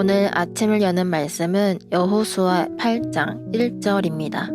오늘 아침을 여는 말씀은 여호수아 8장 1절입니다.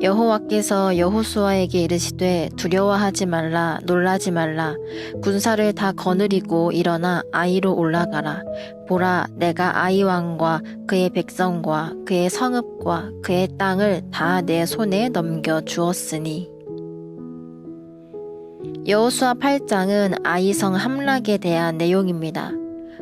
여호와께서 여호수아에게 이르시되 두려워하지 말라 놀라지 말라 군사를 다 거느리고 일어나 아이로 올라가라. 보라 내가 아이 왕과 그의 백성과 그의 성읍과 그의 땅을 다 내 손에 넘겨 주었으니. 여호수아 8장은 아이성 함락에 대한 내용입니다.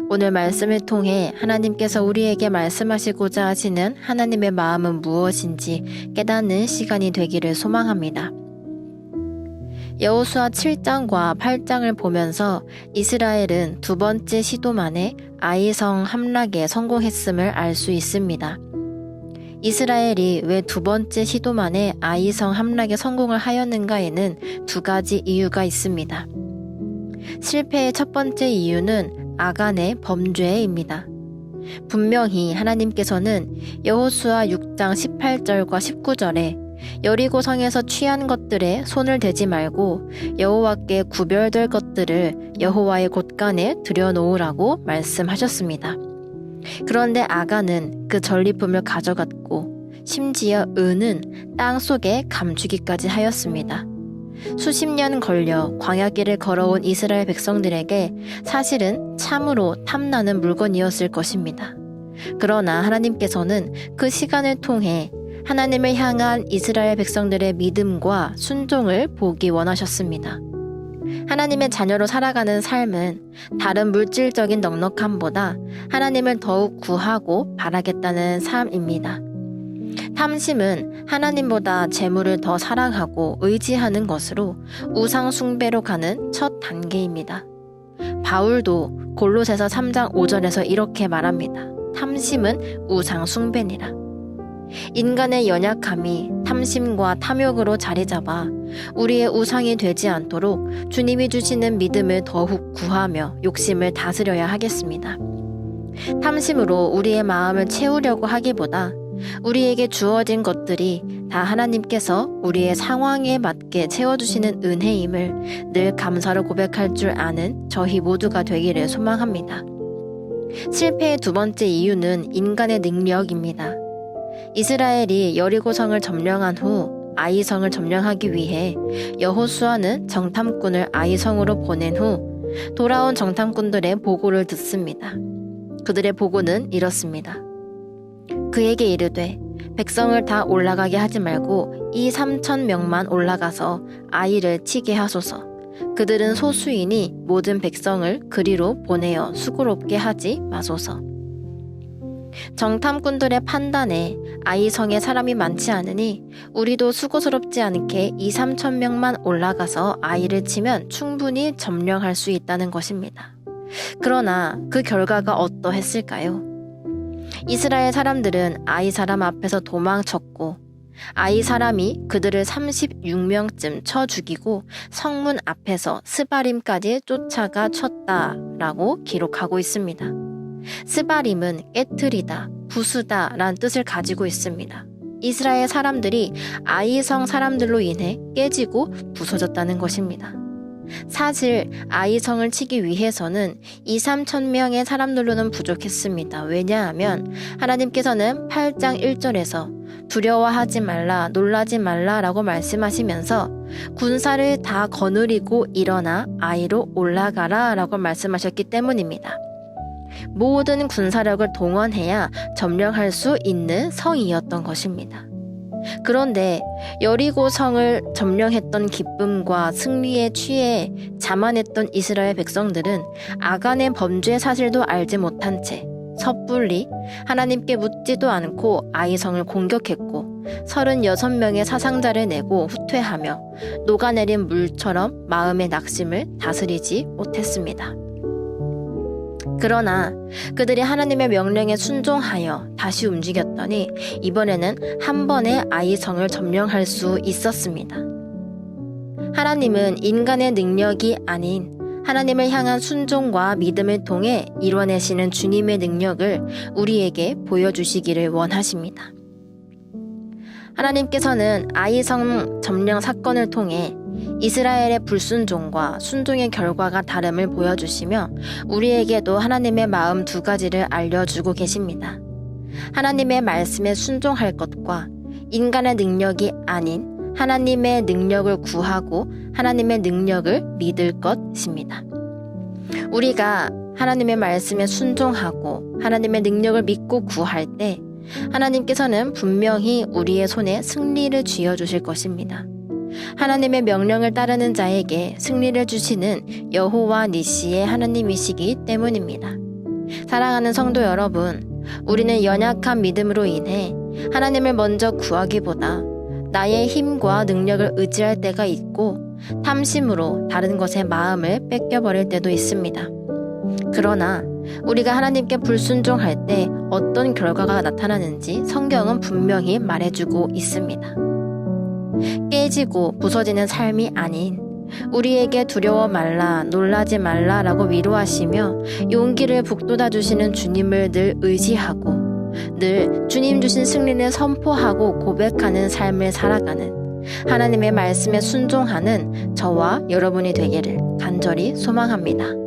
오늘 말씀을 통해 하나님께서 우리에게 말씀하시고자 하시는 하나님의 마음은 무엇인지 깨닫는 시간이 되기를 소망합니다. 여호수아 7장과 8장을 보면서 이스라엘은 두 번째 시도 만에 아이성 함락에 성공했음을 알 수 있습니다. 이스라엘이 왜 두 번째 시도 만에 아이성 함락에 성공을 하였는가에는 두 가지 이유가 있습니다. 실패의 첫 번째 이유는 아간의 범죄입니다. 분명히 하나님께서는 여호수아 6장 18절과 19절에 여리고 성에서 취한 것들에 손을 대지 말고 여호와께 구별될 것들을 여호와의 곳간에 들여놓으라고 말씀하셨습니다. 그런데 아간은 그 전리품을 가져갔고 심지어 은은 땅 속에 감추기까지 하였습니다. 수십 년 걸려 광야길을 걸어온 이스라엘 백성들에게 사실은 참으로 탐나는 물건이었을 것입니다. 그러나 하나님께서는 그 시간을 통해 하나님을 향한 이스라엘 백성들의 믿음과 순종을 보기 원하셨습니다. 하나님의 자녀로 살아가는 삶은 다른 물질적인 넉넉함보다 하나님을 더욱 구하고 바라겠다는 삶입니다. 탐심은 하나님보다 재물을 더 사랑하고 의지하는 것으로 우상 숭배로 가는 첫 단계입니다. 바울도 골로새서 3장 5절에서 이렇게 말합니다. 탐심은 우상 숭배니라. 인간의 연약함이 탐심과 탐욕으로 자리 잡아 우리의 우상이 되지 않도록 주님이 주시는 믿음을 더욱 구하며 욕심을 다스려야 하겠습니다. 탐심으로 우리의 마음을 채우려고 하기보다 우리에게 주어진 것들이 다 하나님께서 우리의 상황에 맞게 채워주시는 은혜임을 늘 감사로 고백할 줄 아는 저희 모두가 되기를 소망합니다. 실패의 두 번째 이유는 인간의 능력입니다. 이스라엘이 여리고성을 점령한 후 아이성을 점령하기 위해 여호수아는 정탐꾼을 아이성으로 보낸 후 돌아온 정탐꾼들의 보고를 듣습니다. 그들의 보고는 이렇습니다. 그에게 이르되 백성을 다 올라가게 하지 말고 2,3,000명만 올라가서 아이를 치게 하소서. 그들은 소수이니 모든 백성을 그리로 보내어 수고롭게 하지 마소서. 정탐꾼들의 판단에 아이성에 사람이 많지 않으니 우리도 수고스럽지 않게 2,3,000명만 올라가서 아이를 치면 충분히 점령할 수 있다는 것입니다. 그러나 그 결과가 어떠했을까요? 이스라엘 사람들은 아이 사람 앞에서 도망쳤고 아이 사람이 그들을 36명쯤 쳐 죽이고 성문 앞에서 스바림까지 쫓아가 쳤다라고 기록하고 있습니다. 스바림은 깨트리다, 부수다 라는 뜻을 가지고 있습니다. 이스라엘 사람들이 아이성 사람들로 인해 깨지고 부서졌다는 것입니다. 사실 아이성을 치기 위해서는 2,3,000명의 사람들로는 부족했습니다. 왜냐하면 하나님께서는 8장 1절에서 두려워하지 말라 놀라지 말라 라고 말씀하시면서 군사를 다 거느리고 일어나 아이로 올라가라 라고 말씀하셨기 때문입니다. 모든 군사력을 동원해야 점령할 수 있는 성이었던 것입니다. 그런데 여리고 성을 점령했던 기쁨과 승리에 취해 자만했던 이스라엘 백성들은 아간의 범죄 사실도 알지 못한 채 섣불리 하나님께 묻지도 않고 아이성을 공격했고 36명의 사상자를 내고 후퇴하며 녹아내린 물처럼 마음의 낙심을 다스리지 못했습니다. 그러나 그들이 하나님의 명령에 순종하여 다시 움직였더니 이번에는 한 번에 아이성을 점령할 수 있었습니다. 하나님은 인간의 능력이 아닌 하나님을 향한 순종과 믿음을 통해 이뤄내시는 주님의 능력을 우리에게 보여주시기를 원하십니다. 하나님께서는 아이성 점령 사건을 통해 이스라엘의 불순종과 순종의 결과가 다름을 보여주시며 우리에게도 하나님의 마음 두 가지를 알려주고 계십니다. 하나님의 말씀에 순종할 것과 인간의 능력이 아닌 하나님의 능력을 구하고 하나님의 능력을 믿을 것입니다. 우리가 하나님의 말씀에 순종하고 하나님의 능력을 믿고 구할 때 하나님께서는 분명히 우리의 손에 승리를 쥐어주실 것입니다. 하나님의 명령을 따르는 자에게 승리를 주시는 여호와 니시의 하나님이시기 때문입니다. 사랑하는 성도 여러분, 우리는 연약한 믿음으로 인해 하나님을 먼저 구하기보다 나의 힘과 능력을 의지할 때가 있고 탐심으로 다른 것에 마음을 뺏겨버릴 때도 있습니다. 그러나 우리가 하나님께 불순종할 때 어떤 결과가 나타나는지 성경은 분명히 말해주고 있습니다. 깨지고 부서지는 삶이 아닌 우리에게 두려워 말라, 놀라지 말라라고 위로하시며 용기를 북돋아 주시는 주님을 늘 의지하고 늘 주님 주신 승리를 선포하고 고백하는 삶을 살아가는 하나님의 말씀에 순종하는 저와 여러분이 되기를 간절히 소망합니다.